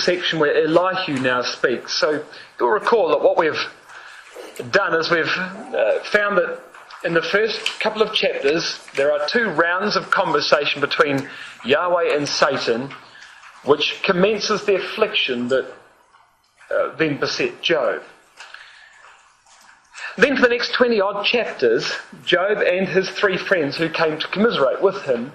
section where Elihu now speaks. So you'll recall that what we've done is we've found that in the first couple of chapters there are two rounds of conversation between Yahweh and Satan, which commences the affliction that then beset Job. Then for the next 20-odd chapters, Job and his three friends who came to commiserate with him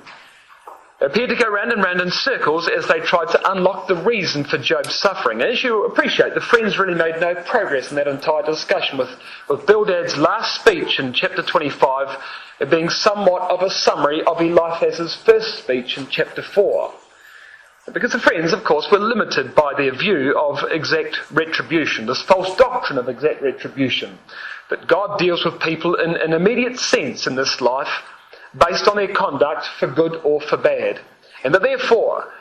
appeared to go round and round in circles as they tried to unlock the reason for Job's suffering. And as you appreciate, the friends really made no progress in that entire discussion, with Bildad's last speech in chapter 25 being somewhat of a summary of Eliphaz's first speech in chapter 4. Because the friends, of course, were limited by their view of exact retribution, this false doctrine of exact retribution, that God deals with people in an immediate sense in this life, based on their conduct for good or for bad. And that therefore,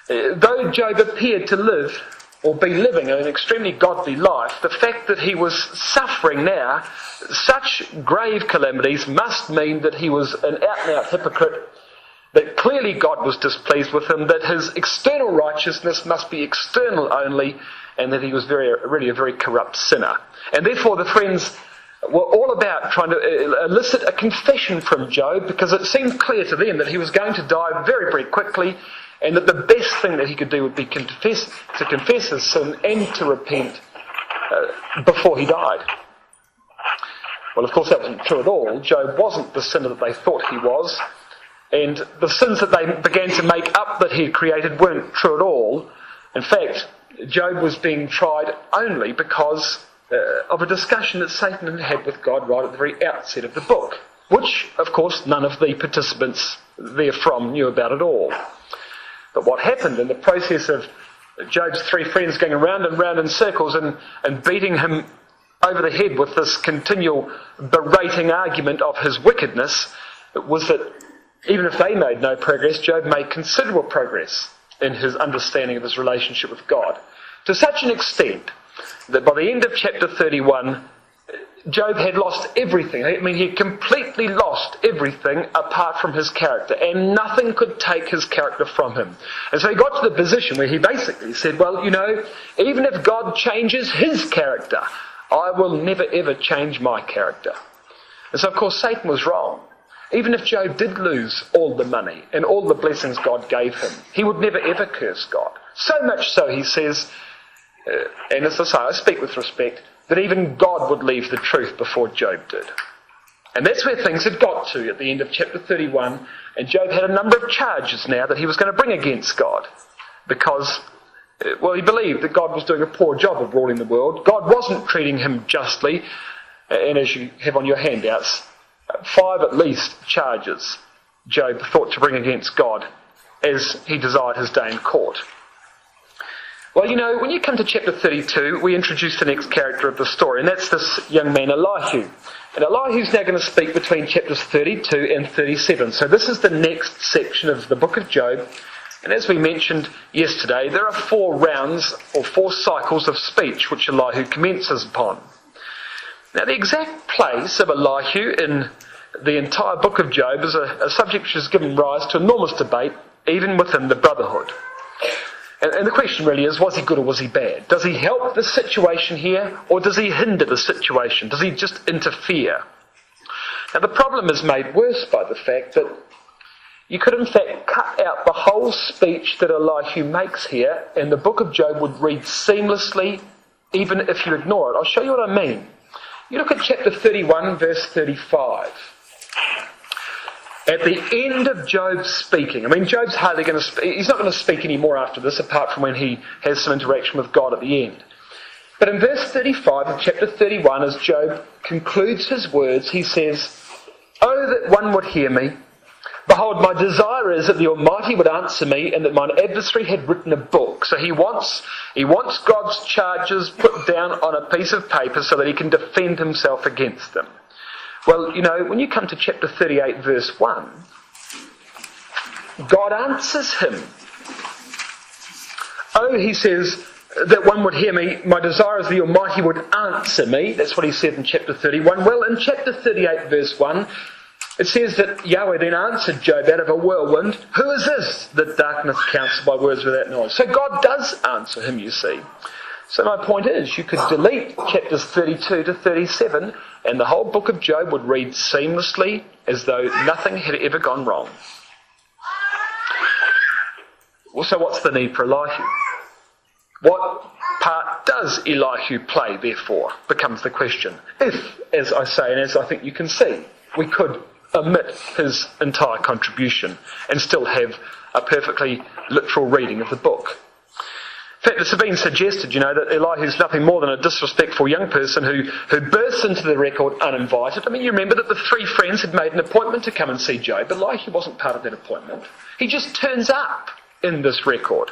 though Job appeared to live or be living an extremely godly life, the fact that he was suffering now such grave calamities must mean that he was an out-and-out hypocrite, that clearly God was displeased with him, that his external righteousness must be external only, and that he was really a very corrupt sinner. And therefore the friends were all about trying to elicit a confession from Job, because it seemed clear to them that he was going to die very, very quickly, and that the best thing that he could do would be to confess his sin and to repent before he died. Well, of course, that wasn't true at all. Job wasn't the sinner that they thought he was, and the sins that they began to make up that he had created weren't true at all. In fact, Job was being tried only because of a discussion that Satan had with God right at the very outset of the book, which, of course, none of the participants therefrom knew about at all. But what happened in the process of Job's three friends going around and round in circles and beating him over the head with this continual berating argument of his wickedness was that even if they made no progress, Job made considerable progress in his understanding of his relationship with God, to such an extent that by the end of chapter 31, Job had lost everything. I mean, he had completely lost everything apart from his character, and nothing could take his character from him. And so he got to the position where he basically said, well, even if God changes his character, I will never ever change my character. And so, of course, Satan was wrong. Even if Job did lose all the money and all the blessings God gave him, he would never ever curse God. So much so, he says, and as I say, I speak with respect, that even God would leave the truth before Job did. And that's where things had got to at the end of chapter 31, and Job had a number of charges now that he was going to bring against God, because, he believed that God was doing a poor job of ruling the world. God wasn't treating him justly, and as you have on your handouts, 5 at least charges Job thought to bring against God as he desired his day in court. Well, when you come to chapter 32, we introduce the next character of the story, and that's this young man Elihu. And Elihu's now going to speak between chapters 32 and 37. So this is the next section of the book of Job. And as we mentioned yesterday, there are 4 rounds or 4 cycles of speech which Elihu commences upon. Now, the exact place of Elihu in the entire book of Job is a subject which has given rise to enormous debate, even within the brotherhood. And the question really is, was he good or was he bad? Does he help the situation here, or does he hinder the situation? Does he just interfere? Now, the problem is made worse by the fact that you could in fact cut out the whole speech that Elihu makes here, and the book of Job would read seamlessly, even if you ignore it. I'll show you what I mean. You look at chapter 31, verse 35. At the end of Job speaking, Job's hardly going to speak. He's not going to speak anymore after this, apart from when he has some interaction with God at the end. But in verse 35 of chapter 31, as Job concludes his words, he says, "Oh, that one would hear me. Behold, my desire is that the Almighty would answer me, and that mine adversary had written a book." So he wants God's charges put down on a piece of paper so that he can defend himself against them. Well, when you come to chapter 38, verse 1, God answers him. Oh, he says, that one would hear me. My desire is the Almighty would answer me. That's what he said in chapter 31. Well, in chapter 38, verse 1, It says that Yahweh then answered Job out of a whirlwind, "Who is this that darkness counsels by words without knowledge?" So God does answer him, you see. So my point is, you could delete chapters 32 to 37 and the whole book of Job would read seamlessly as though nothing had ever gone wrong. Also, what's the need for Elihu? What part does Elihu play, therefore, becomes the question. If, as I say, and as I think you can see, we could omit his entire contribution and still have a perfectly literal reading of the book. In fact, it's been suggested, that Elihu's nothing more than a disrespectful young person who bursts into the record uninvited. I mean, you remember that the three friends had made an appointment to come and see Job, but Elihu wasn't part of that appointment. He just turns up in this record.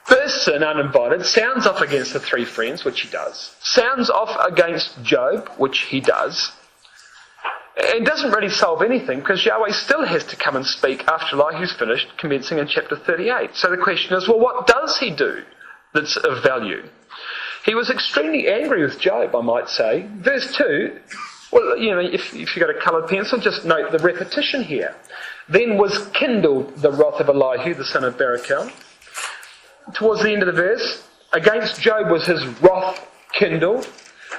Bursts in uninvited, sounds off against the three friends, which he does. Sounds off against Job, which he does. And doesn't really solve anything because Yahweh still has to come and speak after Elihu's finished, commencing in chapter 38. So the question is, well, what does he do that's of value? He was extremely angry with Job, I might say. Verse 2, well, if you've got a coloured pencil, just note the repetition here. Then was kindled the wrath of Elihu, the son of Barachel. Towards the end of the verse, against Job was his wrath kindled.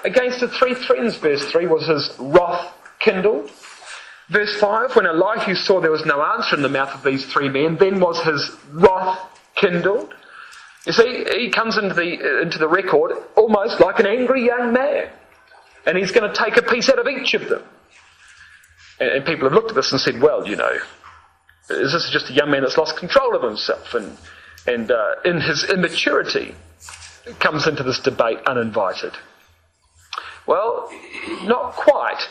Against the three friends, verse 3, was his wrath kindled. Verse 5, when Elihu saw there was no answer in the mouth of these three men, then was his wrath kindled. You see, he comes into the record almost like an angry young man. And he's going to take a piece out of each of them. And people have looked at this and said, well, is this just a young man that's lost control of himself and in his immaturity comes into this debate uninvited? Well, not quite.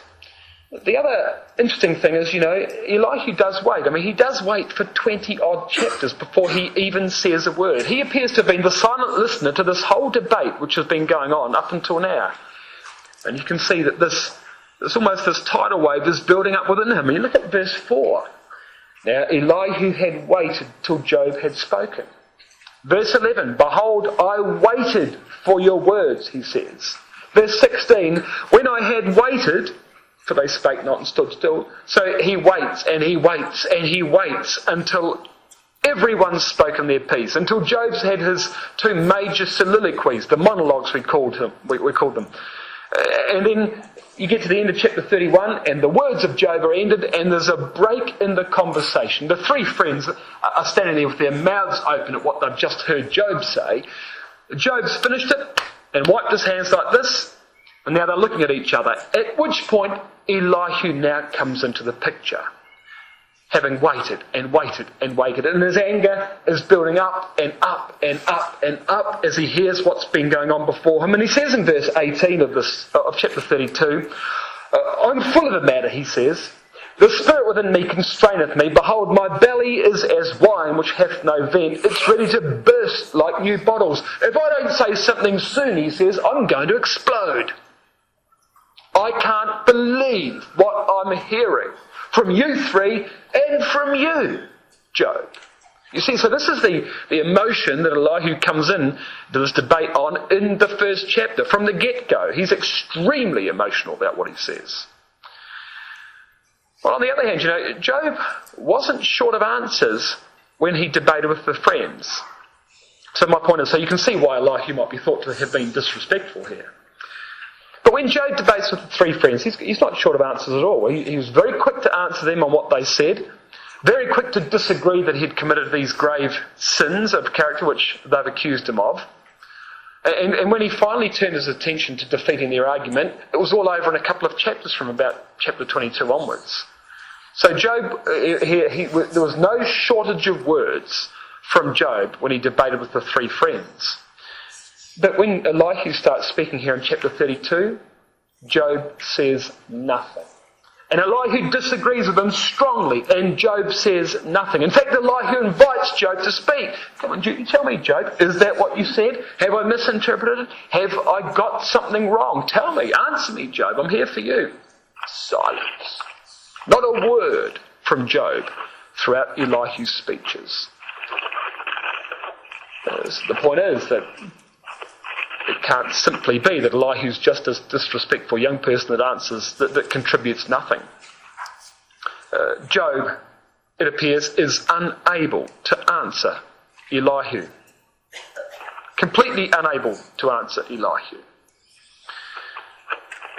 The other interesting thing is, Elihu does wait. I mean, he does wait for 20-odd chapters before he even says a word. He appears to have been the silent listener to this whole debate which has been going on up until now. And you can see that this tidal wave is building up within him. And you look at verse 4. Now, Elihu had waited till Job had spoken. Verse 11, behold, I waited for your words, he says. Verse 16, when I had waited, for they spake not and stood still. So he waits and he waits and he waits until everyone's spoken their piece, until Job's had his two major soliloquies, the monologues we called them. And then you get to the end of chapter 31 and the words of Job are ended and there's a break in the conversation. The three friends are standing there with their mouths open at what they've just heard Job say. Job's finished it and wiped his hands like this, and now they're looking at each other, at which point Elihu now comes into the picture, having waited and waited and waited, and his anger is building up and up and up and up as he hears what's been going on before him. And he says in verse 18 of chapter 32, I'm full of the matter, he says. The spirit within me constraineth me. Behold, my belly is as wine which hath no vent. It's ready to burst like new bottles. If I don't say something soon, he says, I'm going to explode. I can't believe what I'm hearing from you three and from you, Job. You see, so this is the emotion that Elihu comes in to this debate on in the first chapter. From the get-go, he's extremely emotional about what he says. Well, on the other hand, Job wasn't short of answers when he debated with the friends. So my point is, so you can see why Elihu might be thought to have been disrespectful here. But when Job debates with the three friends, he's not short of answers at all. He was very quick to answer them on what they said, very quick to disagree that he'd committed these grave sins of character which they've accused him of. And when he finally turned his attention to defeating their argument, it was all over in a couple of chapters from about chapter 22 onwards. So Job, there was no shortage of words from Job when he debated with the three friends. But when Elihu starts speaking here in chapter 32, Job says nothing. And Elihu disagrees with him strongly, and Job says nothing. In fact, Elihu invites Job to speak. Come on, tell me, Job, is that what you said? Have I misinterpreted it? Have I got something wrong? Tell me, answer me, Job, I'm here for you. Silence. Not a word from Job throughout Elihu's speeches. The point is that it can't simply be that Elihu's just a disrespectful young person that contributes nothing. Job, it appears, is unable to answer Elihu. Completely unable to answer Elihu.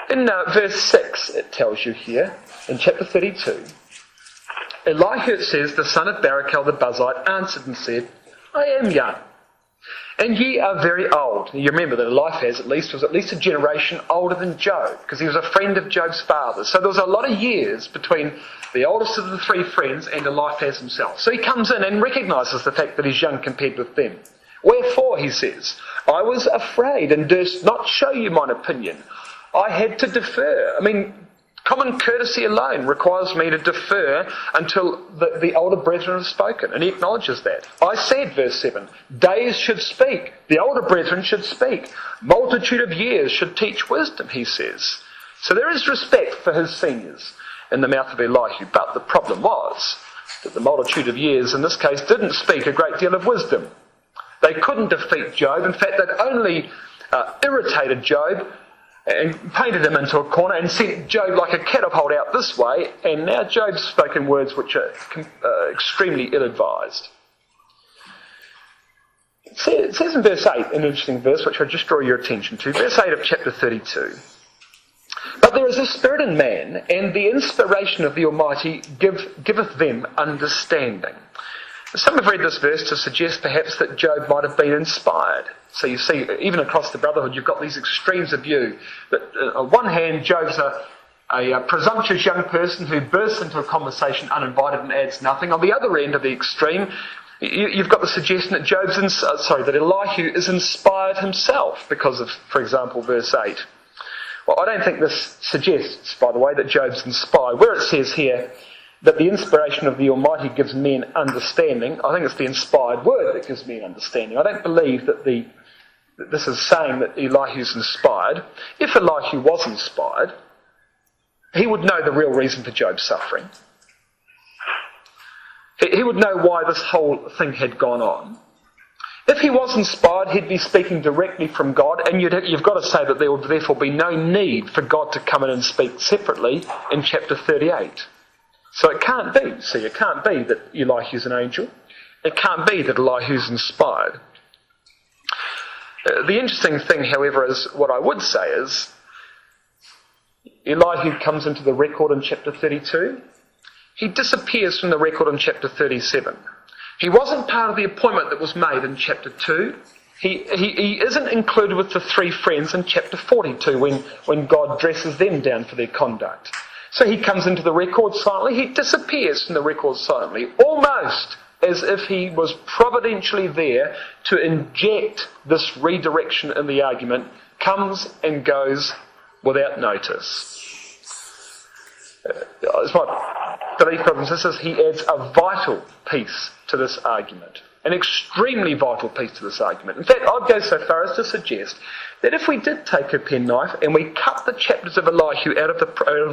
In verse 6, it tells you here, in chapter 32, Elihu, it says, the son of Barachel the Buzite, answered and said, I am young, and ye are very old. You remember that Eliphaz was at least a generation older than Job, because he was a friend of Job's father. So there was a lot of years between the oldest of the three friends and Eliphaz himself. So he comes in and recognises the fact that he's young compared with them. Wherefore, he says, I was afraid and durst not show you mine opinion. I had to defer. Common courtesy alone requires me to defer until the older brethren have spoken. And he acknowledges that. I said, verse 7, days should speak. The older brethren should speak. Multitude of years should teach wisdom, he says. So there is respect for his seniors in the mouth of Elihu. But the problem was that the multitude of years in this case didn't speak a great deal of wisdom. They couldn't defeat Job. In fact, they'd only irritated Job and painted him into a corner and sent Job like a catapult out this way, and now Job's spoken words which are extremely ill-advised. It says in verse 8, an interesting verse which I just draw your attention to, verse 8 of chapter 32, but there is a spirit in man, and the inspiration of the Almighty giveth them understanding. Some have read this verse to suggest perhaps that Job might have been inspired. So you see, even across the brotherhood, you've got these extremes of view. That on one hand, Job's a presumptuous young person who bursts into a conversation uninvited and adds nothing. On the other end of the extreme, you've got the suggestion that that Elihu is inspired himself because of, for example, verse 8. Well, I don't think this suggests, by the way, that Job's inspired. Where it says here that the inspiration of the Almighty gives men understanding, I think it's the inspired word that gives men understanding. I don't believe that this is saying that Elihu's inspired. If Elihu was inspired, he would know the real reason for Job's suffering. He would know why this whole thing had gone on. If he was inspired, he'd be speaking directly from God, and you've got to say that there would therefore be no need for God to come in and speak separately in chapter 38. So it can't be. See, it can't be that Elihu's an angel. It can't be that Elihu's inspired. The interesting thing, however, is what I would say is Elihu comes into the record in chapter 32. He disappears from the record in chapter 37. He wasn't part of the appointment that was made in chapter 2. He isn't included with the three friends in chapter 42 when God dresses them down for their conduct. So he comes into the record silently. He disappears from the record silently, almost as if he was providentially there to inject this redirection in the argument, comes and goes without notice. It's my belief, brothers and sisters, he adds a vital piece to this argument. An extremely vital piece to this argument. In fact, I'd go so far as to suggest that if we did take a penknife and we cut the chapters of Elihu out of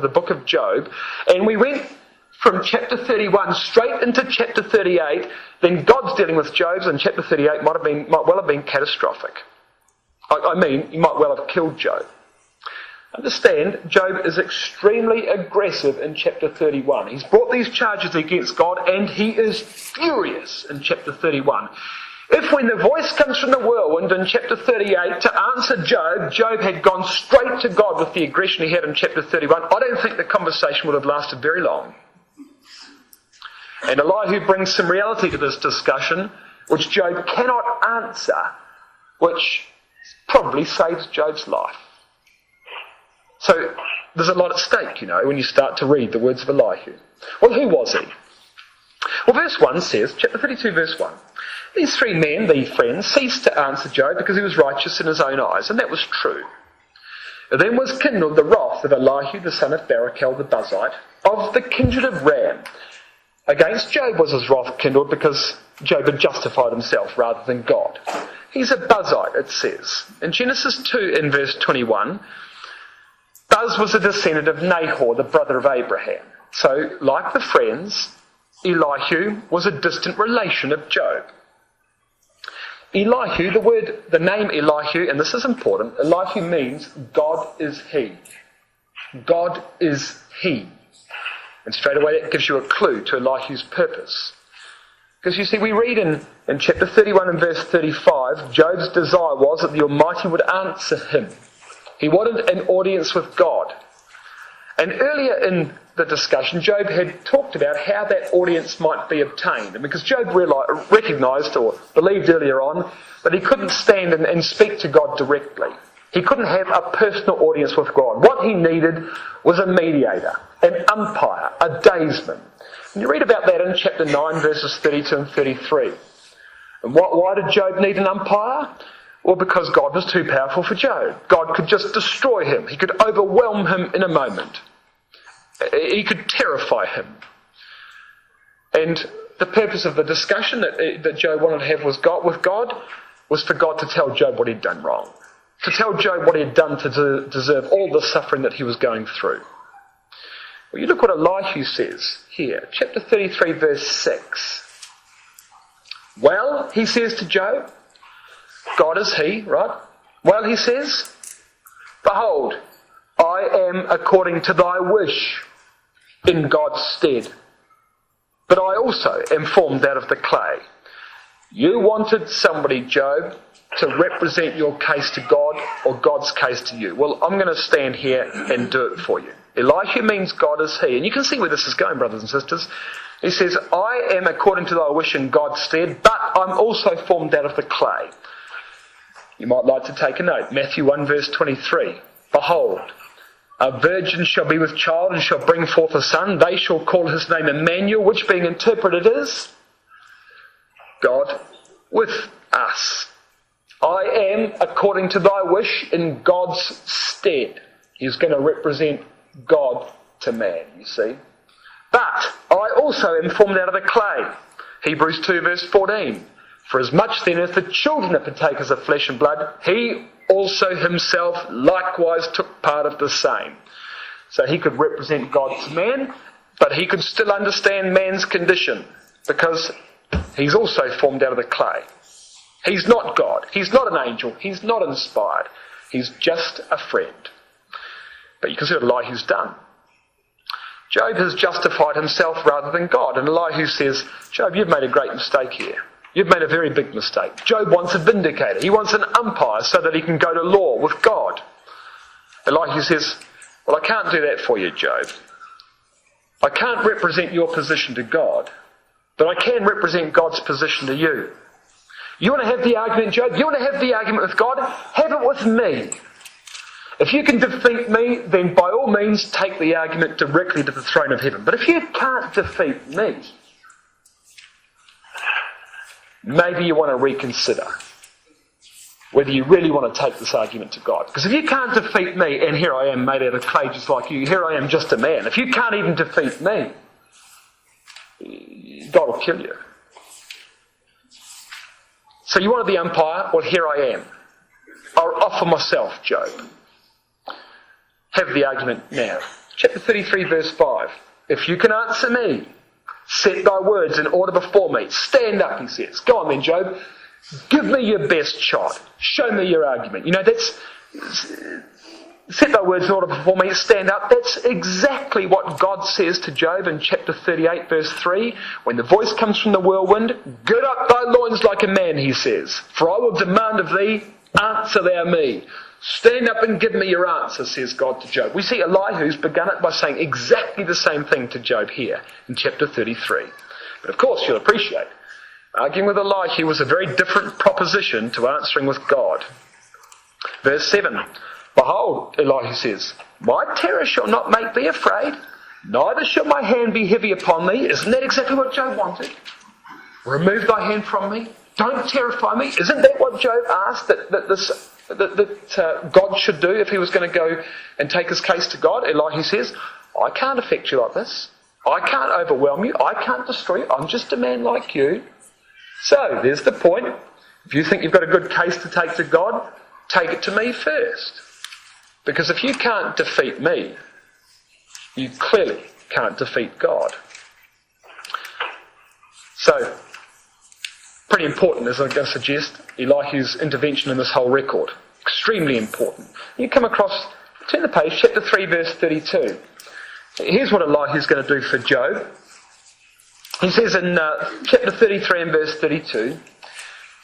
the book of Job, and we went from chapter 31 straight into chapter 38, then God's dealing with Job, and chapter 38 might well have been catastrophic. He might well have killed Job. Understand, Job is extremely aggressive in chapter 31. He's brought these charges against God, and he is furious in chapter 31. If when the voice comes from the whirlwind in chapter 38 to answer Job, Job had gone straight to God with the aggression he had in chapter 31, I don't think the conversation would have lasted very long. And Elihu brings some reality to this discussion, which Job cannot answer, which probably saves Job's life. So there's a lot at stake, when you start to read the words of Elihu. Well, who was he? Well, verse 1 says, chapter 32, verse 1, these three men, the friends, ceased to answer Job because he was righteous in his own eyes, and that was true. Then was kindled the wrath of Elihu, the son of Barachel the Buzite, of the kindred of Ram. Against Job was his wrath kindled because Job had justified himself rather than God. He's a Buzite, it says. In Genesis 2, in verse 21, Buz was a descendant of Nahor, the brother of Abraham. So, like the friends, Elihu was a distant relation of Job. Elihu, the name Elihu, and this is important, Elihu means God is He. God is He. And straight away that gives you a clue to Elihu's purpose. Because you see, we read in chapter 31 and verse 35, Job's desire was that the Almighty would answer him. He wanted an audience with God. And earlier in the discussion, Job had talked about how that audience might be obtained. And because Job recognised or believed earlier on that he couldn't stand and speak to God directly. He couldn't have a personal audience with God. What he needed was a mediator, an umpire, a daysman. And you read about that in chapter 9, verses 32 and 33. And why did Job need an umpire? Well, because God was too powerful for Job. God could just destroy him. He could overwhelm him in a moment. He could terrify him. And the purpose of the discussion that Job wanted to have with God was for God to tell Job what he'd done wrong. To tell Job what he had done to deserve all the suffering that he was going through. Well, you look what Elihu says here. Chapter 33, verse 6. Well, he says to Job, God is he, right? Well, he says, behold, I am according to thy wish in God's stead. But I also am formed out of the clay. You wanted somebody, Job, to represent your case to God or God's case to you. Well, I'm going to stand here and do it for you. Elihu means God is he. And you can see where this is going, brothers and sisters. He says, I am according to thy wish in God's stead, but I'm also formed out of the clay. You might like to take a note. Matthew 1 verse 23. Behold, a virgin shall be with child and shall bring forth a son. They shall call his name Emmanuel, which being interpreted is God with us. I am according to thy wish in God's stead. He's going to represent God to man, you see. But I also am formed out of the clay. Hebrews 2 verse 14. For as much then as the children are partakers of flesh and blood, he also himself likewise took part of the same. So he could represent God to man, but he could still understand man's condition, because he's also formed out of the clay. He's not God. He's not an angel. He's not inspired. He's just a friend. But you can see what Elihu's done. Job has justified himself rather than God. And Elihu says, Job, you've made a great mistake here. You've made a very big mistake. Job wants a vindicator. He wants an umpire so that he can go to law with God. Elihu says, well, I can't do that for you, Job. I can't represent your position to God, but I can represent God's position to you. You want to have the argument, Job? You want to have the argument with God? Have it with me. If you can defeat me, then by all means take the argument directly to the throne of heaven. But if you can't defeat me, maybe you want to reconsider whether you really want to take this argument to God. Because if you can't defeat me, and here I am made out of clay just like you, here I am just a man. If you can't even defeat me, God will kill you. So you wanted the umpire? Well, here I am. I'll offer myself, Job. Have the argument now. Chapter 33, verse 5. If you can answer me, set thy words in order before me. Stand up, he says. Go on then, Job. Give me your best shot. Show me your argument. You know, that's... Set thy words in order before me. Stand up. That's exactly what God says to Job in chapter 38, verse 3. When the voice comes from the whirlwind, gird up thy loins like a man, he says. For I will demand of thee, answer thou me. Stand up and give me your answer, says God to Job. We see Elihu's begun it by saying exactly the same thing to Job here in chapter 33. But of course, you'll appreciate, arguing with Elihu was a very different proposition to answering with God. Verse 7. Behold, Elihu says, my terror shall not make thee afraid, neither shall my hand be heavy upon thee. Isn't that exactly what Job wanted? Remove thy hand from me. Don't terrify me. Isn't that what Job asked that God should do if he was going to go and take his case to God? Elihu says, I can't affect you like this. I can't overwhelm you. I can't destroy you. I'm just a man like you. So, there's the point. If you think you've got a good case to take to God, take it to me first. Because if you can't defeat me, you clearly can't defeat God. So, pretty important, as I'm going to suggest, Elihu's intervention in this whole record. Extremely important. You come across, turn the page, chapter 3, verse 32. Here's what Elihu's going to do for Job. He says in chapter 33 and verse 32,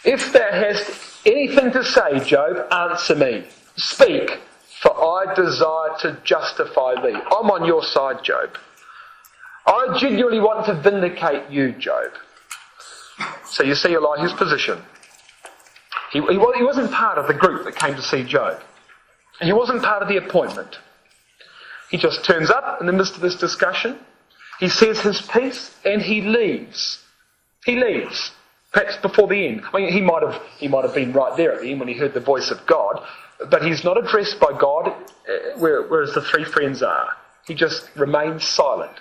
"If thou hast anything to say, Job, answer me. Speak, for I desire to justify thee." I'm on your side, Job. I genuinely want to vindicate you, Job. So you see Elihu's position. He wasn't part of the group that came to see Job. And he wasn't part of the appointment. He just turns up in the midst of this discussion. He says his piece and he leaves. He leaves, perhaps before the end. I mean, he might have been right there at the end when he heard the voice of God, but he's not addressed by God, whereas the three friends are. He just remains silent.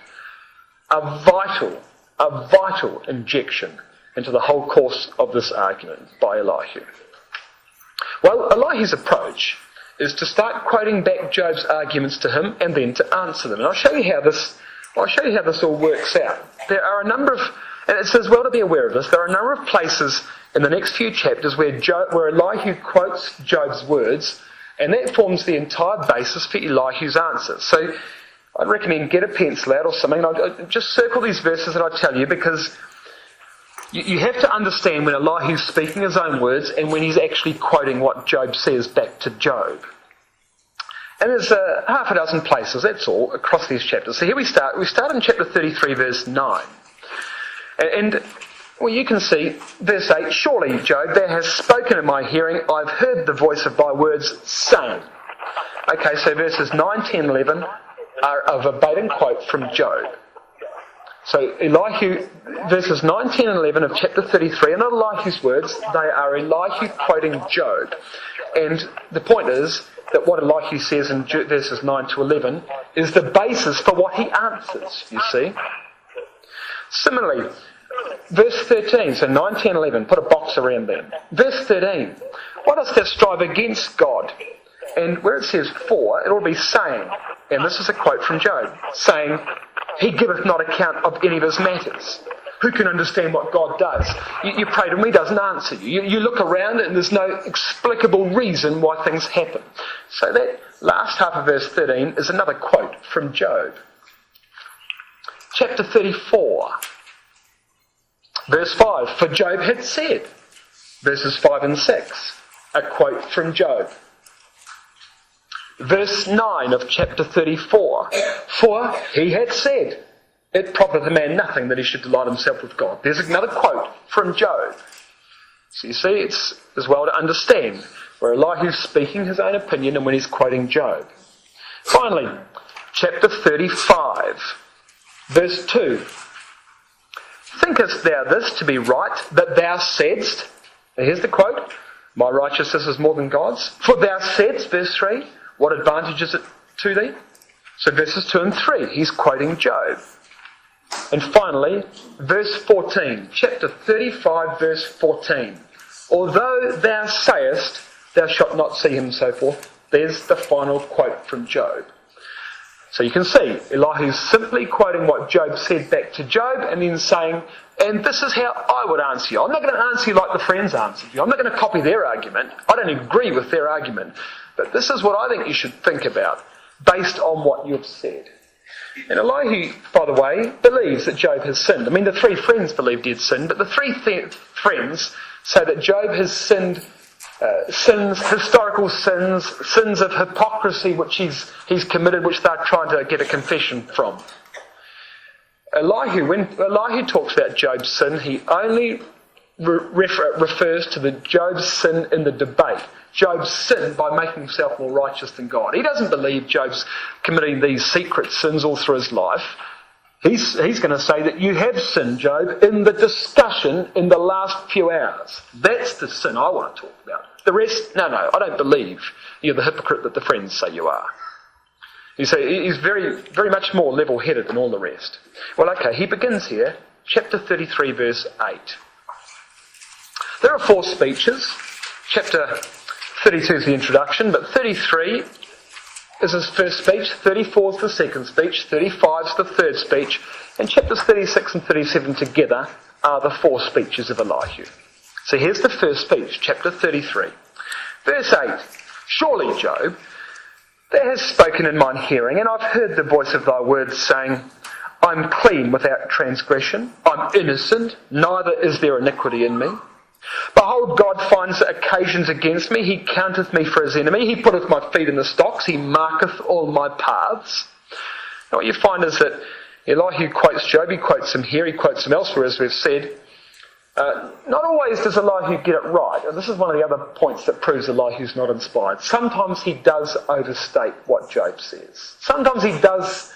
A vital injection into the whole course of this argument by Elihu. Well, Elihu's approach is to start quoting back Job's arguments to him and then to answer them. And I'll show you how this all works out. There are a number of, and it's as well to be aware of this, there are a number of places in the next few chapters where Elihu quotes Job's words, and that forms the entire basis for Elihu's answers. So I'd recommend get a pencil out or something. I'll just circle these verses that I tell you, because you have to understand when Elihu's speaking his own words and when he's actually quoting what Job says back to Job. And there's half a dozen places, that's all, across these chapters. So here we start. We start in chapter 33, verse 9. And well, you can see, verse 8, "Surely, Job, thou hast spoken in my hearing. I've heard the voice of thy words, saying." Okay, so verses 9, 10, 11 are a verbatim quote from Job. So Elihu, verses 9, 10 and 11 of chapter 33 are not Elihu's words, they are Elihu quoting Job. And the point is that what Elihu says in verses 9 to 11 is the basis for what he answers, you see. Similarly, verse 13, so 9, 10, 11, put a box around them. Verse 13, "Why dost thou strive against God?" And where it says "for," it will be saying, and this is a quote from Job, saying, "He giveth not account of any of his matters." Who can understand what God does? You pray to him, he doesn't answer you. You look around and there's no explicable reason why things happen. So that last half of verse 13 is another quote from Job. Chapter 34, verse 5, "For Job had said," verses 5 and 6, a quote from Job. Verse 9 of chapter 34, "For he had said, it profiteth a man nothing that he should delight himself with God." There's another quote from Job. So you see, it's as well to understand where Elihu's speaking his own opinion and when he's quoting Job. Finally, chapter 35, verse 2, "Thinkest thou this to be right, that thou saidst," and here's the quote, "My righteousness is more than God's. For thou saidst," verse 3, "what advantage is it to thee?" So verses 2 and 3, he's quoting Job. And finally, verse 14, chapter 35, verse 14. "Although thou sayest, thou shalt not see him," so forth. There's the final quote from Job. So you can see, Elihu's simply quoting what Job said back to Job and then saying, "And this is how I would answer you. I'm not going to answer you like the friends answered you. I'm not going to copy their argument. I don't agree with their argument. But this is what I think you should think about, based on what you've said." And Elihu, by the way, believes that Job has sinned. I mean, the three friends believed he had sinned, but the three friends say that Job has sinned historical sins of hypocrisy which he's committed, which they're trying to get a confession from. When Elihu talks about Job's sin, he only refers to Job's sin in the debate. Job's sinned by making himself more righteous than God. He doesn't believe Job's committing these secret sins all through his life. He's going to say that you have sinned, Job, in the discussion in the last few hours. That's the sin I want to talk about. The rest, no, I don't believe you're the hypocrite that the friends say you are. You see, he's very, very much more level-headed than all the rest. Well, okay, he begins here, chapter 33, verse 8. There are 4 speeches. Chapter 32 is the introduction, but 33 is his first speech, 34 is the second speech, 35 is the third speech, and chapters 36 and 37 together are the 4 speeches of Elihu. So here's the first speech, chapter 33. Verse 8, "Surely, Job, Thou hast spoken in mine hearing, and I've heard the voice of thy words, saying, I'm clean without transgression, I'm innocent, neither is there iniquity in me. Behold, God finds occasions against me, he counteth me for his enemy, he putteth my feet in the stocks, he marketh all my paths. Now what you find is that Elihu quotes Job, he quotes him here, he quotes him elsewhere, as we've said. Not always does Elihu get it right, and this is one of the other points that proves Elihu's not inspired. Sometimes he does overstate what Job says. Sometimes he does,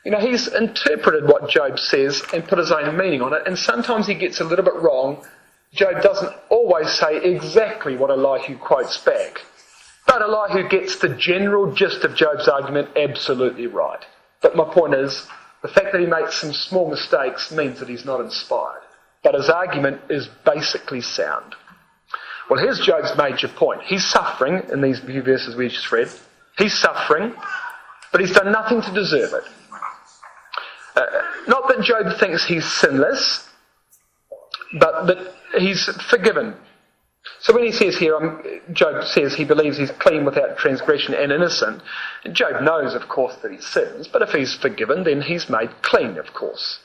he's interpreted what Job says and put his own meaning on it, and sometimes he gets a little bit wrong. Job doesn't always say exactly what Elihu quotes back, but Elihu gets the general gist of Job's argument absolutely right. But my point is, the fact that he makes some small mistakes means that he's not inspired. But his argument is basically sound. Well, here's Job's major point. He's suffering in these few verses we just read. He's suffering, but he's done nothing to deserve it. Not that Job thinks he's sinless, but that he's forgiven. So when he says here, Job says he believes he's clean without transgression and innocent, Job knows, of course, that he sins, but if he's forgiven, then he's made clean, of course.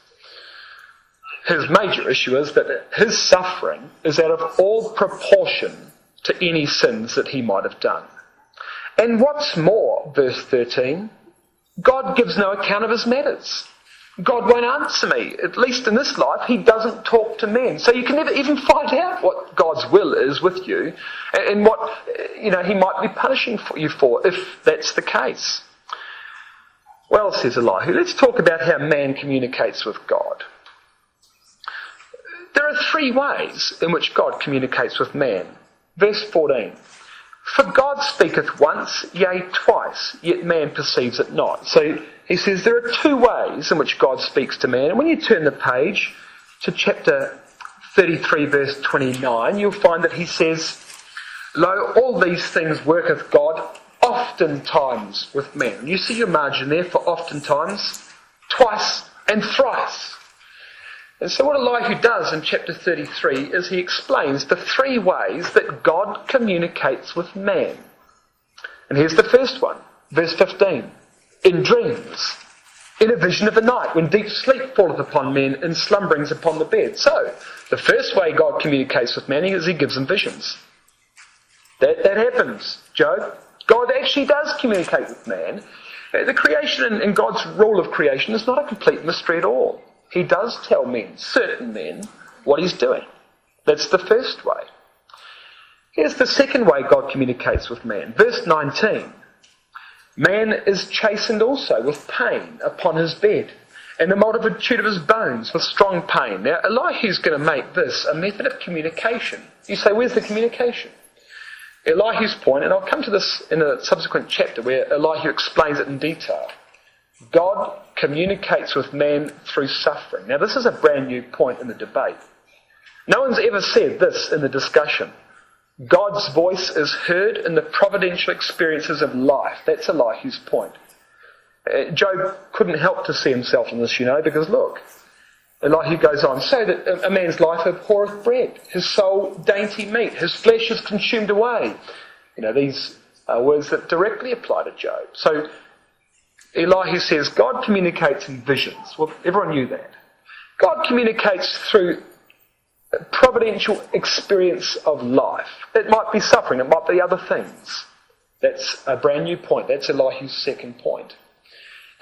His major issue is that his suffering is out of all proportion to any sins that he might have done. And what's more, verse 13, God gives no account of his matters. God won't answer me. At least in this life, he doesn't talk to men. So you can never even find out what God's will is with you and what he might be punishing you for if that's the case. Well, says Elihu, let's talk about how man communicates with God. There are three ways in which God communicates with man. Verse 14. For God speaketh once, yea, twice, yet man perceives it not. So he says there are two ways in which God speaks to man. And when you turn the page to chapter 33, verse 29, you'll find that he says, Lo, all these things worketh God oftentimes with men. And you see your margin there for oftentimes, twice and thrice. And so what Elihu does in chapter 33 is he explains the three ways that God communicates with man. And here's the first one, verse 15. In dreams, in a vision of the night, when deep sleep falleth upon men, and slumberings upon the bed. So, the first way God communicates with man is he gives him visions. That happens, Job. God actually does communicate with man. The creation and God's rule of creation is not a complete mystery at all. He does tell men, certain men, what he's doing. That's the first way. Here's the second way God communicates with man. Verse 19. Man is chastened also with pain upon his bed, and the multitude of his bones with strong pain. Now, Elihu's going to make this a method of communication. You say, where's the communication? Elihu's point, and I'll come to this in a subsequent chapter where Elihu explains it in detail. God communicates with man through suffering. Now, this is a brand new point in the debate. No one's ever said this in the discussion. God's voice is heard in the providential experiences of life. That's Elihu's point. Job couldn't help to see himself in this, because look, Elihu goes on, so that a man's life abhorreth bread, his soul dainty meat, his flesh is consumed away. These are words that directly apply to Job. So Elihu says God communicates in visions. Well, everyone knew that. God communicates through providential experience of life. It might be suffering, it might be other things. That's a brand new point. That's Elihu's second point.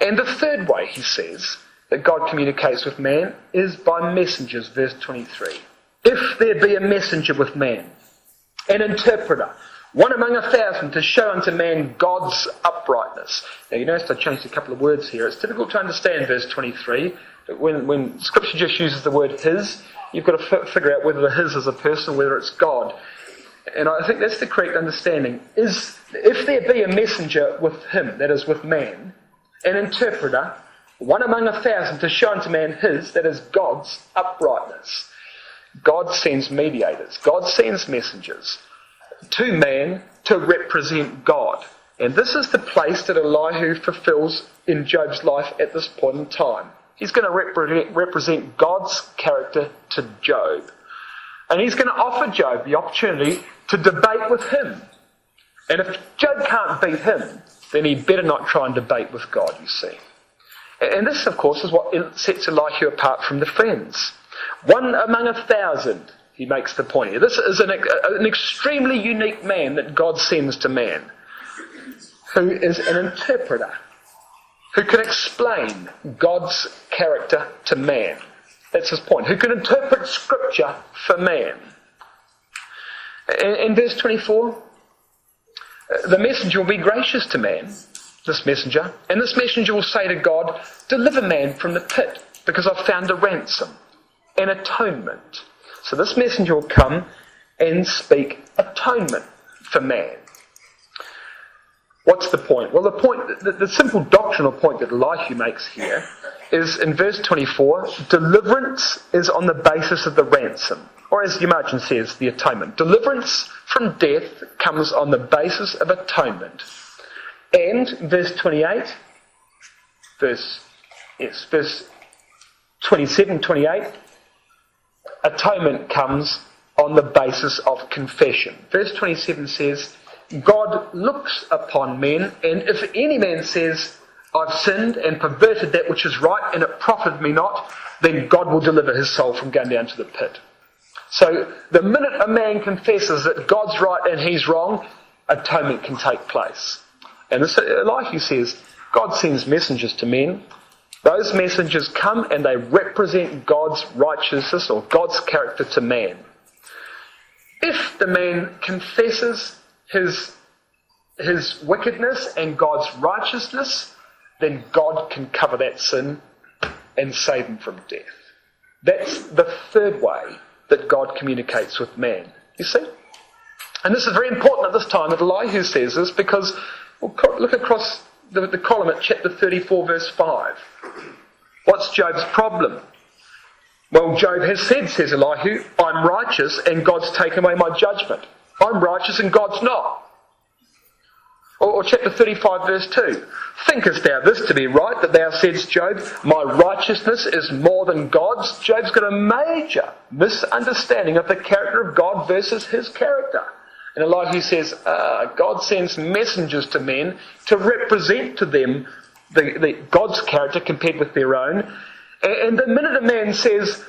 And the third way, he says, that God communicates with man is by messengers, verse 23. If there be a messenger with man, an interpreter, one among 1,000 to show unto man God's uprightness. Now you notice I changed a couple of words here. It's difficult to understand verse 23. When Scripture just uses the word his, you've got to figure out whether the his is a person, whether it's God. And I think that's the correct understanding. Is if there be a messenger with him, that is with man, an interpreter, one among 1,000 to show unto man his, that is God's uprightness. God sends mediators. God sends messengers to man to represent God. And this is the place that Elihu fulfills in Job's life at this point in time. He's going to represent God's character to Job. And he's going to offer Job the opportunity to debate with him. And if Job can't beat him, then he better not try and debate with God, you see. And this, of course, is what sets Elihu apart from the friends. 1 among 1,000, he makes the point here. This is an extremely unique man that God sends to man, who is an interpreter, who can explain God's character to man. That's his point. Who can interpret Scripture for man. In verse 24, the messenger will be gracious to man, this messenger, and this messenger will say to God, deliver man from the pit, because I've found a ransom, an atonement. So this messenger will come and speak atonement for man. What's the point? Well, the simple doctrinal point that Elihu makes here is in verse 24, deliverance is on the basis of the ransom. Or as your margin says, the atonement. Deliverance from death comes on the basis of atonement. And verse 28, verse 27, 28, atonement comes on the basis of confession. Verse 27 says, God looks upon men, and if any man says, I've sinned and perverted that which is right, and it profited me not, then God will deliver his soul from going down to the pit. So the minute a man confesses that God's right and he's wrong, atonement can take place. And this, Elihu says, God sends messengers to men. Those messengers come and they represent God's righteousness or God's character to man. If the man confesses his wickedness and God's righteousness, then God can cover that sin and save him from death. That's the third way that God communicates with man. You see? And this is very important at this time that Elihu says this, because look across the column at chapter 34 verse 5. What's Job's problem? Well, Job has said, says Elihu, I'm righteous and God's taken away my judgment. I'm righteous and God's not. Or chapter 35 verse 2. Thinkest thou this to be right, that thou saidst, Job, my righteousness is more than God's? Job's got a major misunderstanding of the character of God versus his character. And Elihu says, God sends messengers to men to represent to them God's character compared with their own. And the minute a man says,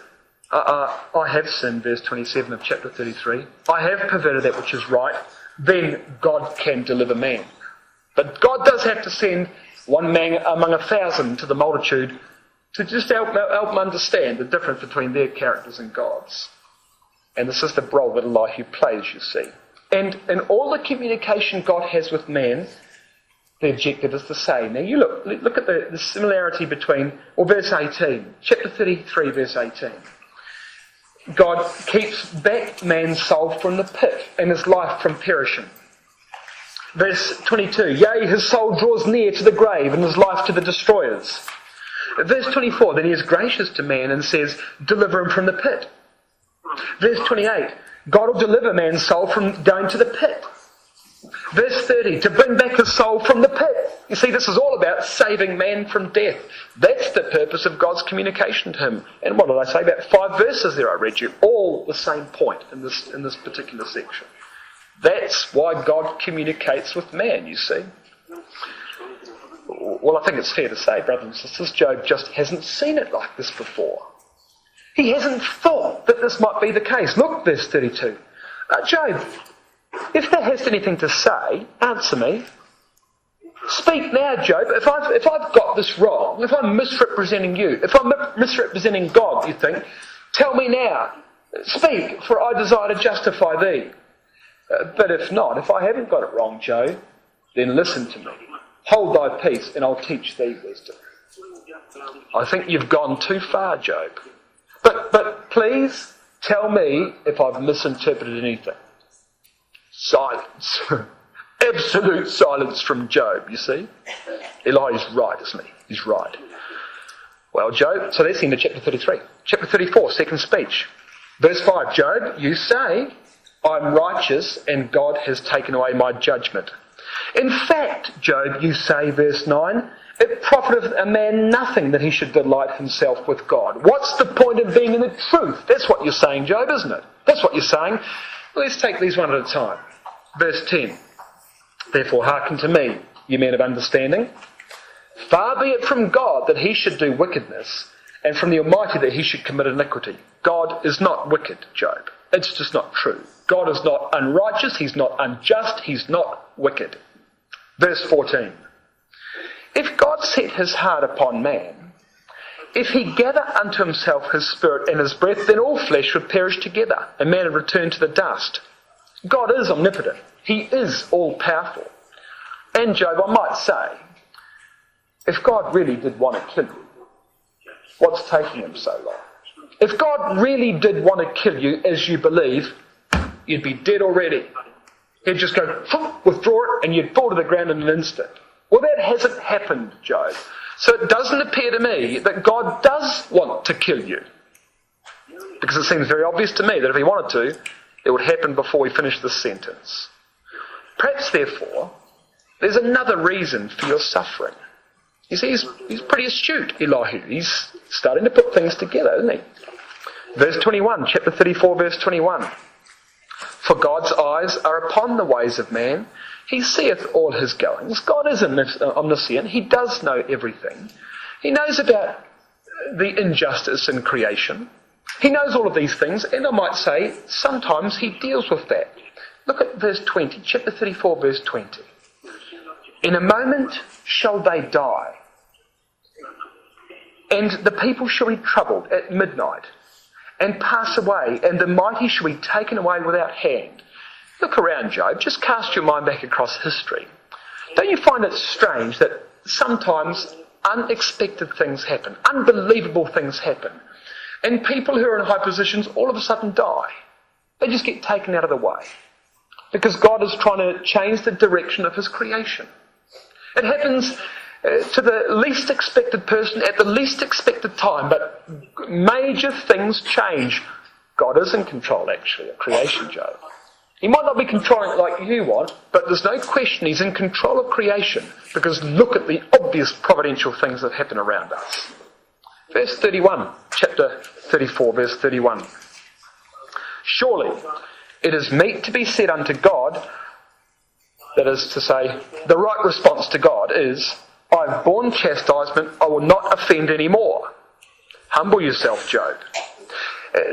I have sinned, verse 27 of chapter 33, I have perverted that which is right, then God can deliver man. But God does have to send one man among 1,000 to the multitude to just help them understand the difference between their characters and God's. And this is the role that Elihu plays, you see. And in all the communication God has with man, the objective is the same. Now you look at the similarity between, or verse 18, chapter 33, verse 18. God keeps back man's soul from the pit and his life from perishing. Verse 22, yea, his soul draws near to the grave and his life to the destroyers. Verse 24, then he is gracious to man and says, deliver him from the pit. Verse 28, God will deliver man's soul from going to the pit. Verse 30, to bring back his soul from the pit. You see, this is all about saving man from death. That's the purpose of God's communication to him. And what did I say? About 5 verses there I read you. All the same point in this particular section. That's why God communicates with man, you see. Well, I think it's fair to say, brothers and sisters, Job just hasn't seen it like this before. He hasn't thought that this might be the case. Look, verse 32. Job, if thou hast anything to say, answer me. Speak now, Job. If I've got this wrong, if I'm misrepresenting you, if I'm misrepresenting God, you think, tell me now. Speak, for I desire to justify thee. But if not, if I haven't got it wrong, Job, then listen to me. Hold thy peace, and I'll teach thee wisdom. I think you've gone too far, Job. But please tell me if I've misinterpreted anything. Silence. Absolute silence from Job, you see. Eli's right, isn't he? He's right. Well, Job, so that's the end of chapter 33. Chapter 34, second speech. Verse 5, Job, you say, I'm righteous and God has taken away my judgment. In fact, Job, you say, verse 9, it profiteth a man nothing that he should delight himself with God. What's the point of being in the truth? That's what you're saying, Job, isn't it? That's what you're saying. Let's take these one at a time. Verse 10, therefore hearken to me, you men of understanding. Far be it from God that he should do wickedness, and from the Almighty that he should commit iniquity. God is not wicked, Job. It's just not true. God is not unrighteous, he's not unjust, he's not wicked. Verse 14. If God set his heart upon man, if he gather unto himself his spirit and his breath, then all flesh would perish together, and man would return to the dust. God is omnipotent. He is all-powerful. And Job, I might say, if God really did want to kill you, what's taking him so long? If God really did want to kill you, as you believe, you'd be dead already. He'd just go, withdraw it, and you'd fall to the ground in an instant. Well, that hasn't happened, Job. So it doesn't appear to me that God does want to kill you. Because it seems very obvious to me that if he wanted to, it would happen before we finish this sentence. Perhaps, therefore, there's another reason for your suffering. You see, he's pretty astute, Elihu. He's starting to put things together, isn't he? Verse 21, chapter 34, verse 21. For God's eyes are upon the ways of man. He seeth all his goings. God is omniscient. He does know everything. He knows about the injustice in creation. He knows all of these things, and I might say, sometimes he deals with that. Look at verse 20, chapter 34, verse 20. In a moment shall they die, and the people shall be troubled at midnight, and pass away, and the mighty shall be taken away without hand. Look around, Job. Just cast your mind back across history. Don't you find it strange that sometimes unexpected things happen, unbelievable things happen, and people who are in high positions all of a sudden die? They just get taken out of the way because God is trying to change the direction of his creation. It happens to the least expected person at the least expected time, but major things change. God is in control, actually, of creation, Job. He might not be controlling it like you want, but there's no question he's in control of creation, because look at the obvious providential things that happen around us. Verse 31, chapter 34, verse 31. Surely it is meet to be said unto God, that is to say, the right response to God is, I have borne chastisement, I will not offend any more. Humble yourself, Job.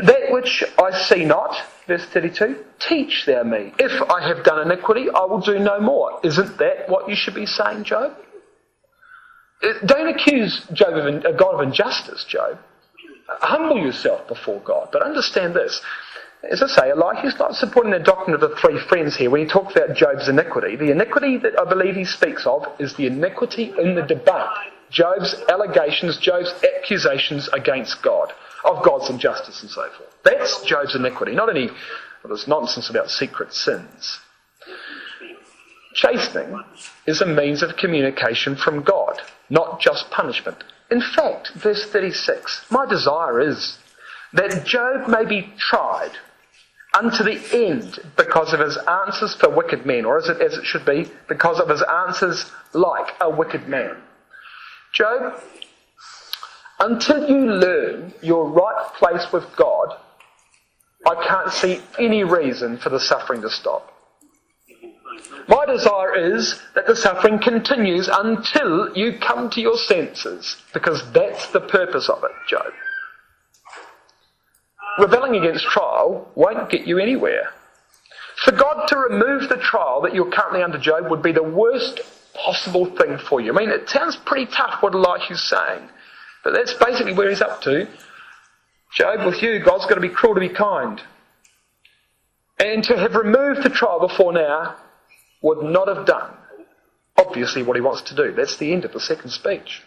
That which I see not, verse 32, teach thou me. If I have done iniquity, I will do no more. Isn't that what you should be saying, Job? Don't accuse God of injustice, Job. Humble yourself before God. But understand this. As I say, Elihu's not supporting the doctrine of the three friends here when he talks about Job's iniquity. The iniquity that I believe he speaks of is the iniquity in the debate. Job's allegations, Job's accusations against God, of God's injustice and so forth. That's Job's iniquity, not any of this nonsense about secret sins. Chastening is a means of communication from God, not just punishment. In fact, verse 36, my desire is that Job may be tried unto the end because of his answers for wicked men, or as it should be, because of his answers like a wicked man. Job, until you learn your right place with God, I can't see any reason for the suffering to stop. My desire is that the suffering continues until you come to your senses, because that's the purpose of it, Job. Rebelling against trial won't get you anywhere. For God to remove the trial that you're currently under, Job, would be the worst possible thing for you. I mean, it sounds pretty tough what Elihu's saying, but that's basically where he's up to. Job, with you, God's got to be cruel to be kind. And to have removed the trial before now would not have done, obviously, what he wants to do. That's the end of the second speech.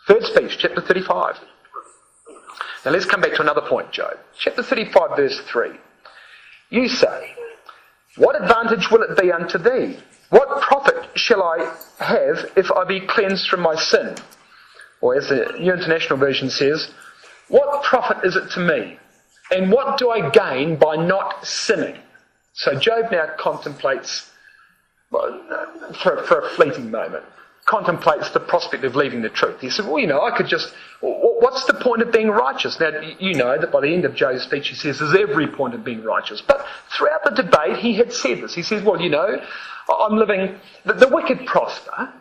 Third speech, chapter 35. Now let's come back to another point, Job. Chapter 35, verse 3. You say, what advantage will it be unto thee? What profit shall I have if I be cleansed from my sin? Or as the New International Version says, what profit is it to me? And what do I gain by not sinning? So Job now contemplates, for a fleeting moment, contemplates the prospect of leaving the truth. He said, well, I could just... What's the point of being righteous? Now, you know that by the end of Job's speech he says there's every point of being righteous. But throughout the debate he had said this. He says, I'm living... The wicked prosper.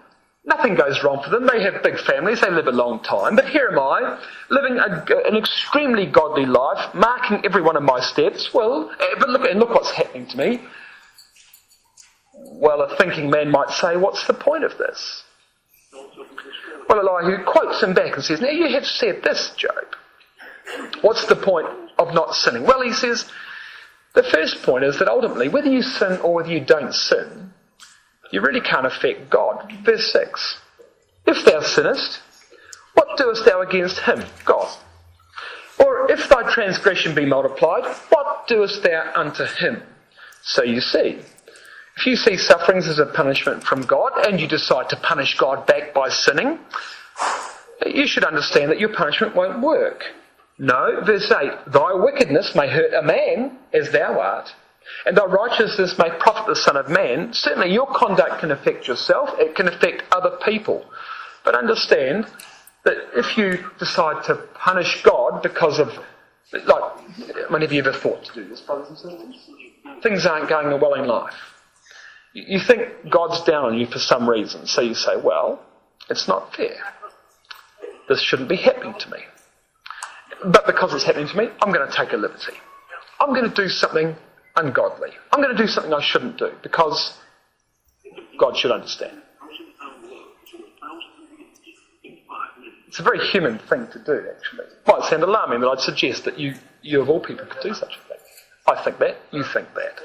Nothing goes wrong for them. They have big families. They live a long time. But here am I, living an extremely godly life, marking every one of my steps. But look what's happening to me. Well, a thinking man might say, what's the point of this? Well, Elihu quotes him back and says, now you have said this, Job. What's the point of not sinning? Well, he says, the first point is that ultimately, whether you sin or whether you don't sin, you really can't affect God. Verse 6. If thou sinnest, what doest thou against him, God? Or if thy transgression be multiplied, what doest thou unto him? So you see, if you see sufferings as a punishment from God and you decide to punish God back by sinning, you should understand that your punishment won't work. No, verse 8, thy wickedness may hurt a man as thou art, and thy righteousness may profit the Son of Man. Certainly your conduct can affect yourself, it can affect other people. But understand that if you decide to punish God because of, have you ever thought to do this, brothers and sisters? Things aren't going well in life. You think God's down on you for some reason, so you say, well, it's not fair. This shouldn't be happening to me. But because it's happening to me, I'm going to take a liberty. I'm going to do something ungodly. I'm going to do something I shouldn't do because God should understand. It's a very human thing to do, actually. It might sound alarming that I'd suggest that you of all people could do such a thing. I think that, you think that.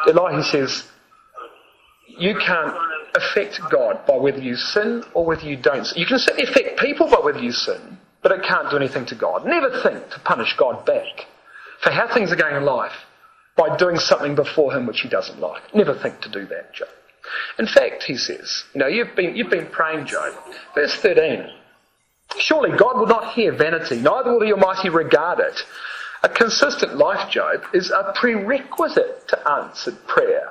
Elihu says, you can't affect God by whether you sin or whether you don't sin. You can certainly affect people by whether you sin, but it can't do anything to God. Never think to punish God back for how things are going in life by doing something before him which he doesn't like. Never think to do that, Job. In fact, he says, you've been praying, Job. Verse 13, surely God will not hear vanity, neither will the Almighty regard it. A consistent life, Job, is a prerequisite to answered prayer.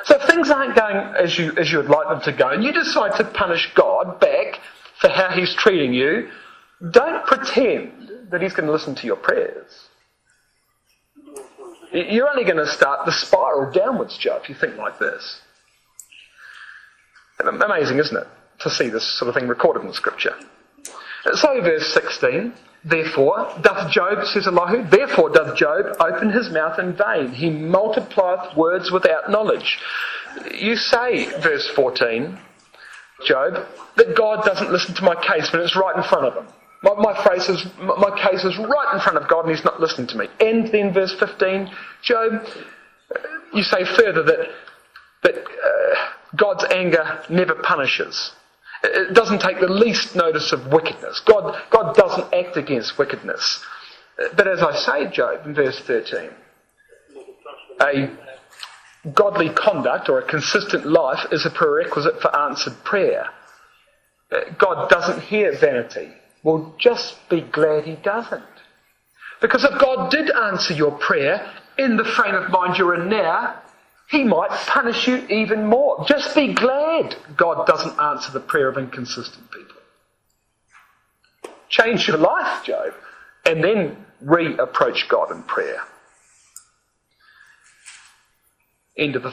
So if things aren't going as you would like them to go, and you decide to punish God back for how he's treating you, don't pretend that he's going to listen to your prayers. You're only going to start the spiral downwards, Job, if you think like this. Amazing, isn't it, to see this sort of thing recorded in Scripture. So verse 16, therefore doth Job open his mouth in vain. He multiplieth words without knowledge. You say, verse 14, Job, that God doesn't listen to my case when it's right in front of him. My case is right in front of God and he's not listening to me. And then verse 15, Job, you say further that God's anger never punishes. It doesn't take the least notice of wickedness. God doesn't act against wickedness. But as I say, Job, in verse 13, a godly conduct or a consistent life is a prerequisite for answered prayer. God doesn't hear vanity. Well, just be glad he doesn't. Because if God did answer your prayer in the frame of mind you're in now, he might punish you even more. Just be glad God doesn't answer the prayer of inconsistent people. Change your life, Job, and then re-approach God in prayer. End of the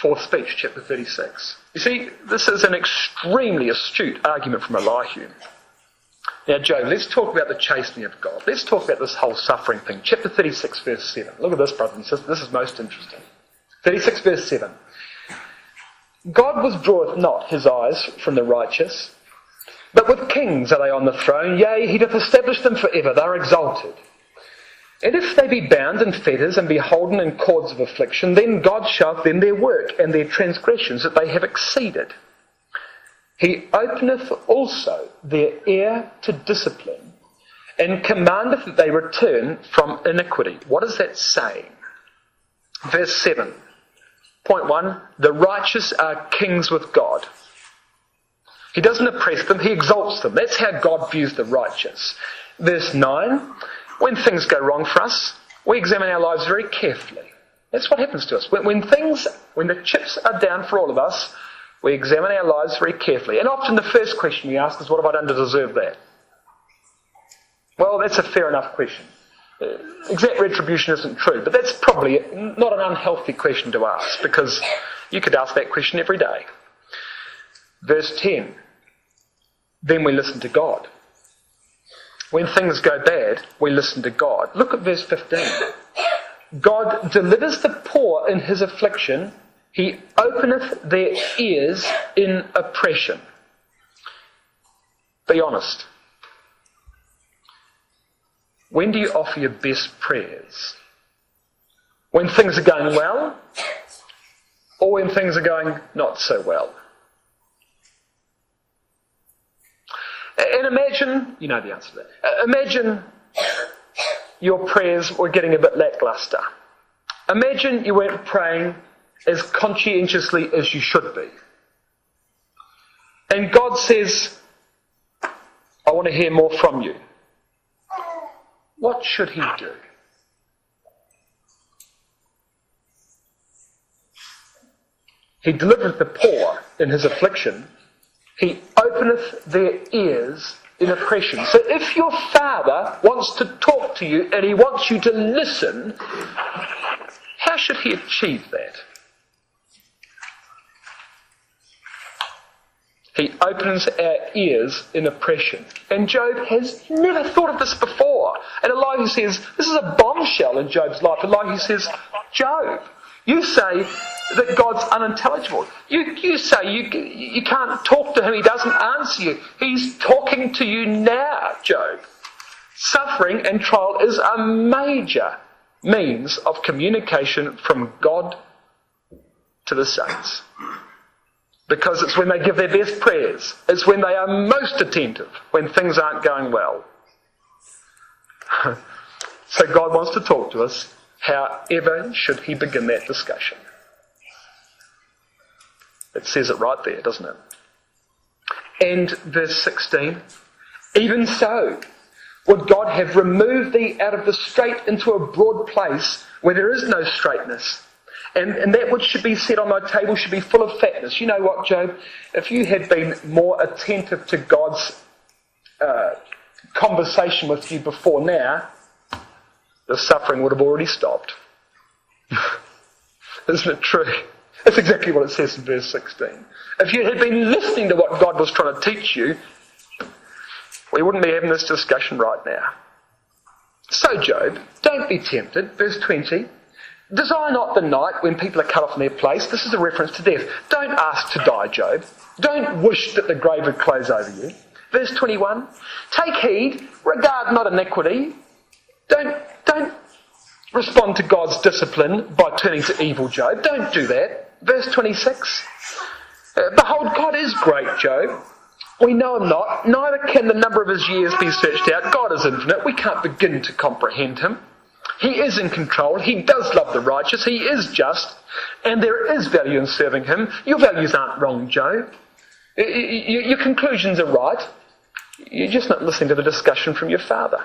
fourth speech, chapter 36. You see, this is an extremely astute argument from Elihu. Now, Job, let's talk about the chastening of God. Let's talk about this whole suffering thing. Chapter 36, verse 7. Look at this, brothers and sisters. This is most interesting. 36, verse 7. God withdraweth not his eyes from the righteous, but with kings are they on the throne. Yea, he doth establish them for ever. They are exalted. And if they be bound in fetters and be holden in cords of affliction, then God showeth them their work and their transgressions that they have exceeded. He openeth also their ear to discipline, and commandeth that they return from iniquity. What is that saying? Verse 7. Point 1, the righteous are kings with God. He doesn't oppress them, he exalts them. That's how God views the righteous. Verse 9, when things go wrong for us, we examine our lives very carefully. That's what happens to us. When the chips are down for all of us, We examine our lives very carefully. And often the first question we ask is, what have I done to deserve that? Well, that's a fair enough question. Exact retribution isn't true, but that's probably not an unhealthy question to ask, because you could ask that question every day. Verse 10, then we listen to God. When things go bad, we listen to God. Look at verse 15. God delivers the poor in his affliction. He openeth their ears in oppression. Be honest. When do you offer your best prayers? When things are going well? Or when things are going not so well? And imagine, you know the answer to that. Imagine your prayers were getting a bit lackluster. Imagine you weren't praying as conscientiously as you should be. And God says, I want to hear more from you. What should he do? He delivereth the poor in his affliction. He openeth their ears in oppression. So if your Father wants to talk to you and he wants you to listen, how should he achieve that? He opens our ears in oppression. And Job has never thought of this before. And Elihu says, this is a bombshell in Job's life. Elihu says, Job, you say that God's unintelligible. You say you can't talk to him, he doesn't answer you. He's talking to you now, Job. Suffering and trial is a major means of communication from God to the saints. Because it's when they give their best prayers. It's when they are most attentive, when things aren't going well. So God wants to talk to us. However should he begin that discussion? It says it right there, doesn't it? And verse 16, even so, would God have removed thee out of the strait into a broad place where there is no straightness? And that which should be set on thy table should be full of fatness. You know what, Job? If you had been more attentive to God's conversation with you before now, the suffering would have already stopped. Isn't it true? That's exactly what it says in verse 16. If you had been listening to what God was trying to teach you, we wouldn't be having this discussion right now. So, Job, don't be tempted. Verse 20. Desire not the night when people are cut off in their place. This is a reference to death. Don't ask to die, Job. Don't wish that the grave would close over you. Verse 21. Take heed, regard not iniquity. Don't respond to God's discipline by turning to evil, Job. Don't do that. Verse 26. Behold, God is great, Job. We know him not, neither can the number of his years be searched out. God is infinite. We can't begin to comprehend him. He is in control. He does love the righteous. He is just. And there is value in serving him. Your values aren't wrong, Job. Your conclusions are right. You're just not listening to the discussion from your Father.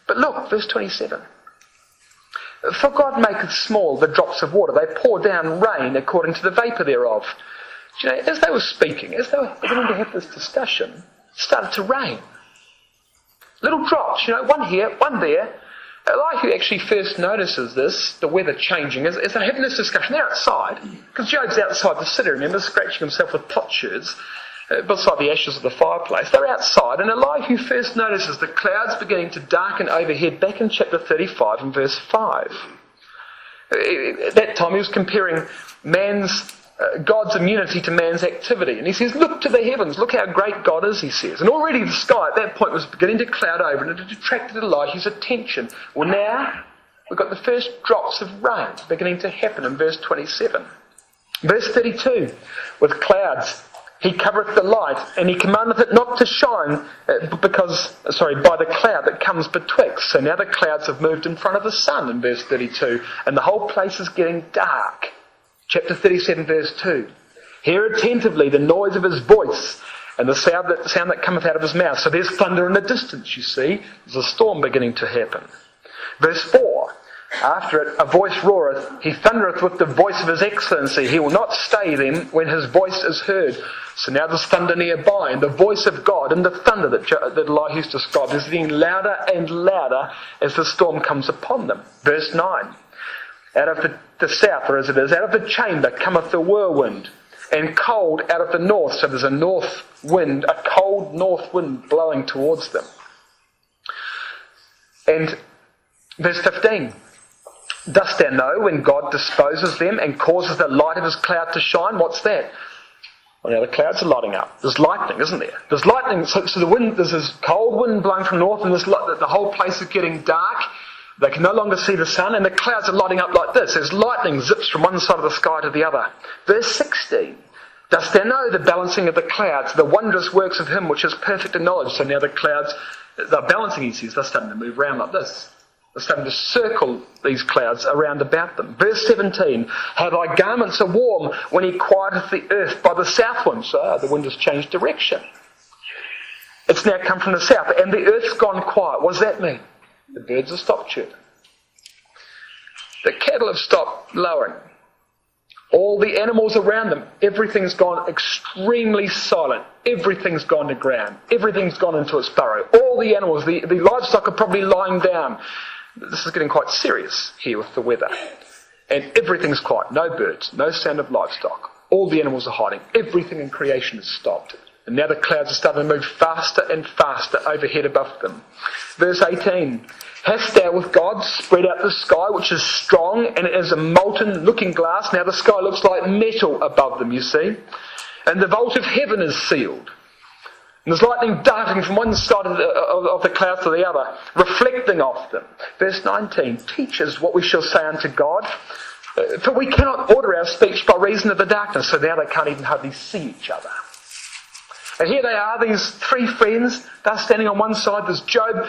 But look, verse 27. For God maketh small the drops of water. They pour down rain according to the vapour thereof. You know, as they were speaking, as they were beginning to have this discussion, it started to rain. Little drops, one here, one there. Elihu actually first notices this, the weather changing, as they're having this discussion. They're outside, because Job's outside the city, remember, scratching himself with potsherds beside the ashes of the fireplace. They're outside, and Elihu first notices the clouds beginning to darken overhead back in chapter 35 and verse 5. At that time he was comparing God's immunity to man's activity. And he says, look to the heavens, look how great God is, he says. And already the sky at that point was beginning to cloud over and it had attracted Elihu's attention. Well, now we've got the first drops of rain beginning to happen in verse 27. Verse 32, with clouds he covereth the light, and he commandeth it not to shine by the cloud that comes betwixt. So now the clouds have moved in front of the sun in verse 32, and the whole place is getting dark. Chapter 37, verse 2. Hear attentively the noise of his voice and the sound that cometh out of his mouth. So there's thunder in the distance, you see. There's a storm beginning to happen. Verse 4. After it, a voice roareth, he thundereth with the voice of his excellency. He will not stay them when his voice is heard. So now there's thunder nearby, and the voice of God and the thunder that Elihu's described is getting louder and louder as the storm comes upon them. Verse 9. Out of the south, or as it is, out of the chamber cometh the whirlwind, and cold out of the north. So there's a north wind, a cold north wind blowing towards them. And verse 15. Dost thou know when God disposes them and causes the light of his cloud to shine? What's that? Well, now the clouds are lighting up. There's lightning, isn't there? There's lightning, so the wind, there's this cold wind blowing from north, and the whole place is getting dark. They can no longer see the sun, and the clouds are lighting up like this. As lightning zips from one side of the sky to the other. Verse 16. Dost thou know the balancing of the clouds, the wondrous works of him which is perfect in knowledge? So now the clouds, they're balancing, he says, they're starting to move around like this. They're starting to circle these clouds around about them. Verse 17, how thy garments are warm when he quieteth the earth by the south wind. So the wind has changed direction. It's now come from the south, and the earth's gone quiet. What does that mean? The birds have stopped chirping. The cattle have stopped lowing. All the animals around them, everything's gone extremely silent. Everything's gone to ground. Everything's gone into its burrow. All the animals, the livestock are probably lying down. This is getting quite serious here with the weather. And everything's quiet. No birds, no sound of livestock. All the animals are hiding. Everything in creation has stopped. And now the clouds are starting to move faster and faster overhead above them. Verse 18. Hast thou with God spread out the sky, which is strong, and it is a molten looking glass. Now the sky looks like metal above them, you see. And the vault of heaven is sealed. And there's lightning darting from one side of the clouds to the other, reflecting off them. Verse 19. Teach us what we shall say unto God, for we cannot order our speech by reason of the darkness. So now they can't even hardly see each other. And here they are, these three friends. They're standing on one side. There's Job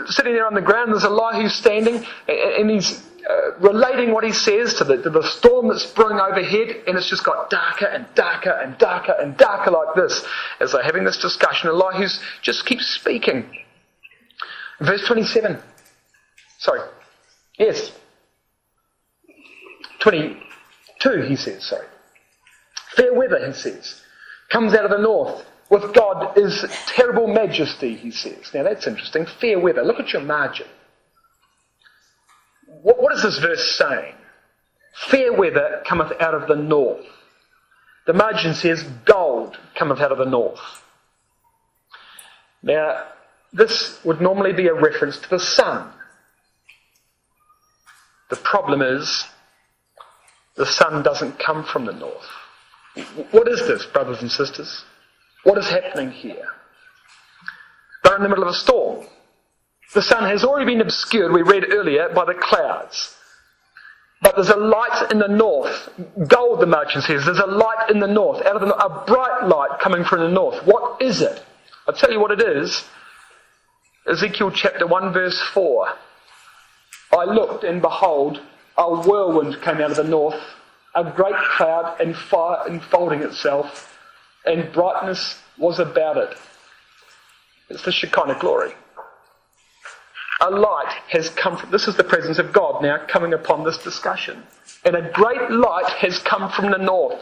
sitting there on the ground. There's Elihu standing, and he's relating what he says to the storm that's brewing overhead. And it's just got darker and darker and darker and darker like this. As they're having this discussion, Elihu just keeps speaking. Verse 27. Sorry. Yes. 22, he says, sorry. Fair weather, he says. Comes out of the north. With God is terrible majesty, he says. Now that's interesting. Fair weather. Look at your margin. What is this verse saying? Fair weather cometh out of the north. The margin says gold cometh out of the north. Now, this would normally be a reference to the sun. The problem is, the sun doesn't come from the north. What is this, brothers and sisters? What is happening here? They're in the middle of a storm. The sun has already been obscured, we read earlier, by the clouds. But there's a light in the north. Gold, the merchant says. There's a light in the north. Out of a bright light coming from the north. What is it? I'll tell you what it is. Ezekiel chapter 1 verse 4. I looked and behold, a whirlwind came out of the north, a great cloud and fire enfolding itself, and brightness was about it. It's the Shekinah glory. A light has come from, this is the presence of God now coming upon this discussion. And a great light has come from the north.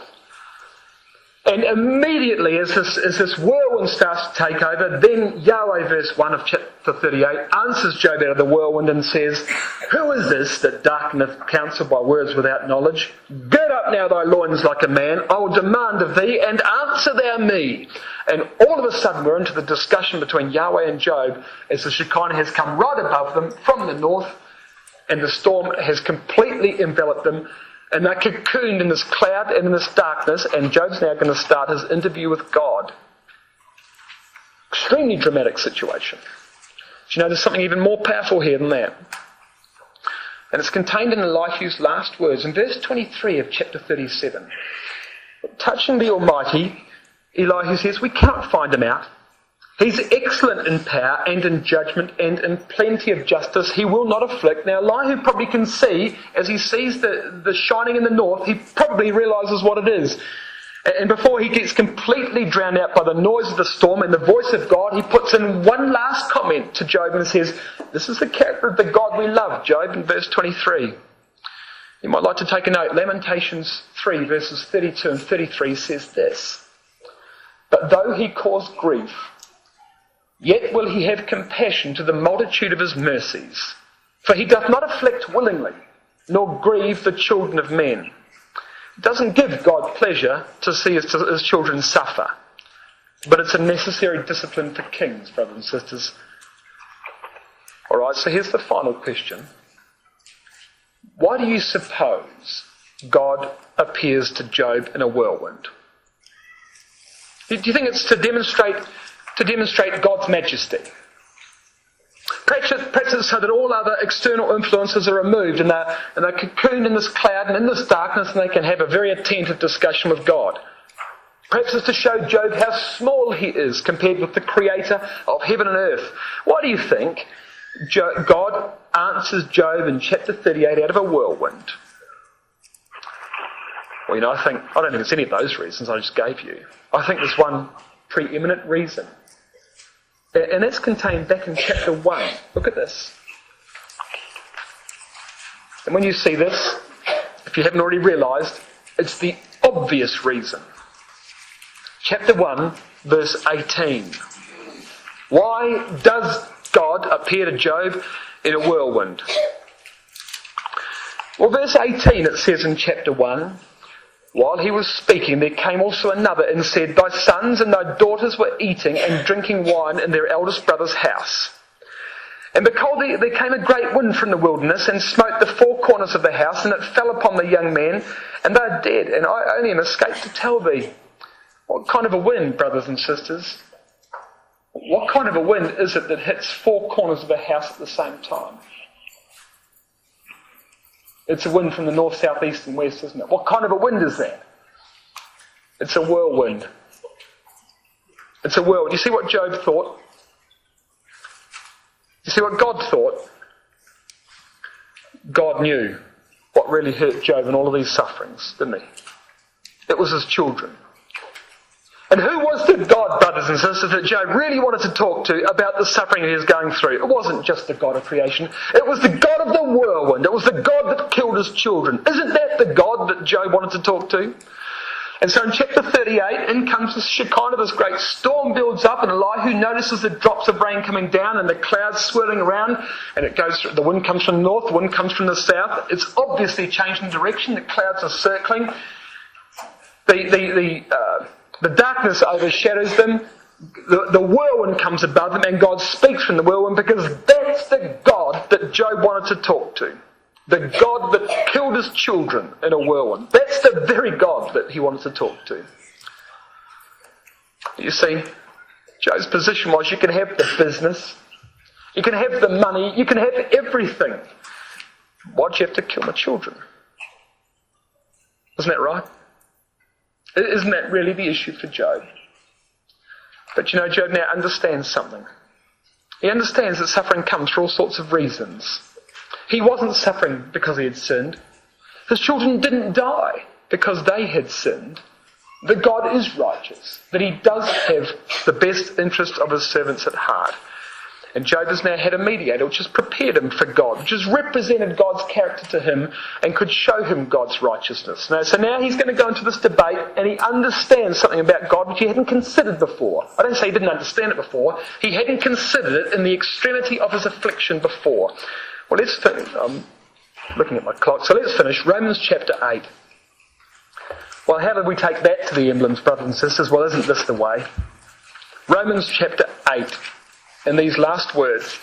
And immediately as this whirlwind starts to take over, then Yahweh, verse 1 of chapter 38, answers Job out of the whirlwind and says, Who is this that darkeneth counsel by words without knowledge? Gird up now thy loins like a man, I will demand of thee, and answer thou me. And all of a sudden we're into the discussion between Yahweh and Job as the Shekinah has come right above them from the north, and the storm has completely enveloped them. And they're cocooned in this cloud and in this darkness, and Job's now going to start his interview with God. Extremely dramatic situation. Do you know there's something even more powerful here than that? And it's contained in Elihu's last words in verse 23 of chapter 37. Touching the Almighty, Elihu says, we cannot find him out. He's excellent in power and in judgment and in plenty of justice. He will not afflict. Now, Elihu probably can see, as he sees the shining in the north, he probably realises what it is. And before he gets completely drowned out by the noise of the storm and the voice of God, he puts in one last comment to Job and says, this is the character of the God we love, Job, in verse 23. You might like to take a note. Lamentations 3, verses 32 and 33 says this, but though he cause grief, yet will he have compassion to the multitude of his mercies. For he doth not afflict willingly, nor grieve the children of men. It doesn't give God pleasure to see his children suffer. But it's a necessary discipline for kings, brothers and sisters. Alright, so here's the final question. Why do you suppose God appears to Job in a whirlwind? Do you think it's to demonstrate God's majesty? Perhaps it's so that all other external influences are removed and they're cocooned in this cloud and in this darkness, and they can have a very attentive discussion with God. Perhaps it's to show Job how small he is compared with the creator of heaven and earth. Why do you think God answers Job in chapter 38 out of a whirlwind? Well, I don't think it's any of those reasons I just gave you. I think there's one preeminent reason. And that's contained back in chapter 1. Look at this. And when you see this, if you haven't already realised, it's the obvious reason. Chapter 1, verse 18. Why does God appear to Job in a whirlwind? Well, verse 18, it says in chapter 1, while he was speaking, there came also another and said, thy sons and thy daughters were eating and drinking wine in their eldest brother's house. And behold, there came a great wind from the wilderness and smote the four corners of the house, and it fell upon the young men, and they are dead. And I only am escaped to tell thee. What kind of a wind, brothers and sisters? What kind of a wind is it that hits four corners of a house at the same time? It's a wind from the north, south, east and west, isn't it? What kind of a wind is that? It's a whirlwind. It's a whirlwind. You see what Job thought? You see what God thought? God knew what really hurt Job in all of these sufferings, didn't he? It was his children. And who was the God, brothers and sisters, that Job really wanted to talk to about the suffering he was going through? It wasn't just the God of creation. It was the God of the whirlwind. It was the God that killed his children. Isn't that the God that Job wanted to talk to? And so in chapter 38, in comes this Shekinah, this great storm builds up, and Elihu notices the drops of rain coming down and the clouds swirling around, and it goes. The wind comes from the north, the wind comes from the south. It's obviously changing direction. The clouds are circling. The darkness overshadows them. The whirlwind comes above them, and God speaks from the whirlwind, because that's the God that Job wanted to talk to. The God that killed his children in a whirlwind. That's the very God that he wanted to talk to. You see, Job's position was, you can have the business, you can have the money, you can have everything. Why'd you have to kill my children? Isn't that right? Isn't that really the issue for Job? But Job now understands something. He understands that suffering comes for all sorts of reasons. He wasn't suffering because he had sinned. His children didn't die because they had sinned. That God is righteous. That he does have the best interest of his servants at heart. And Job has now had a mediator which has prepared him for God, which has represented God's character to him and could show him God's righteousness. So now he's going to go into this debate, and he understands something about God which he hadn't considered before. I don't say he didn't understand it before. He hadn't considered it in the extremity of his affliction before. Well, let's finish. I'm looking at my clock. So let's finish Romans chapter 8. Well, how did we take that to the emblems, brothers and sisters? Well, isn't this the way? Romans chapter 8. In these last words,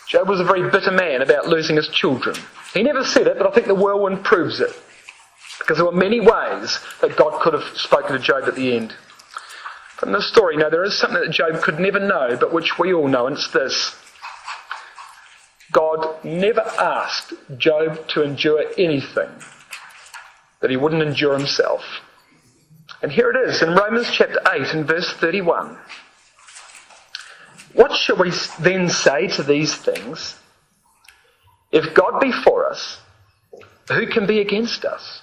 Job was a very bitter man about losing his children. He never said it, but I think the whirlwind proves it. Because there were many ways that God could have spoken to Job at the end. But in this story, there is something that Job could never know, but which we all know, and it's this. God never asked Job to endure anything that he wouldn't endure himself. And here it is in Romans chapter 8 and verse 31. What shall we then say to these things? If God be for us, who can be against us?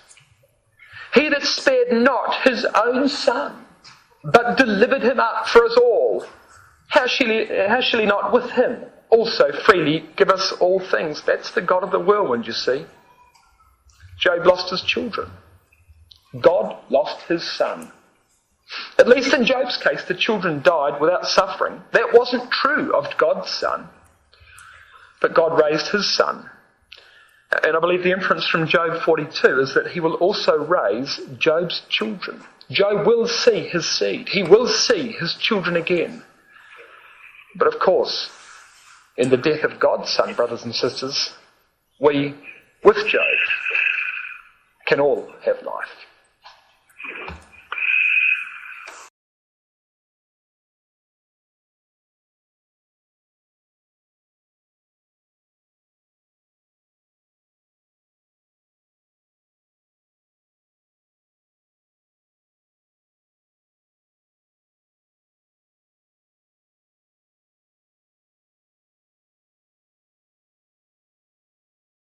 He that spared not his own son, but delivered him up for us all, how shall he not with him also freely give us all things? That's the God of the whirlwind, you see. Job lost his children. God lost his son. At least in Job's case, the children died without suffering. That wasn't true of God's son. But God raised his son. And I believe the inference from Job 42 is that he will also raise Job's children. Job will see his seed. He will see his children again. But of course, in the death of God's son, brothers and sisters, we, with Job, can all have life.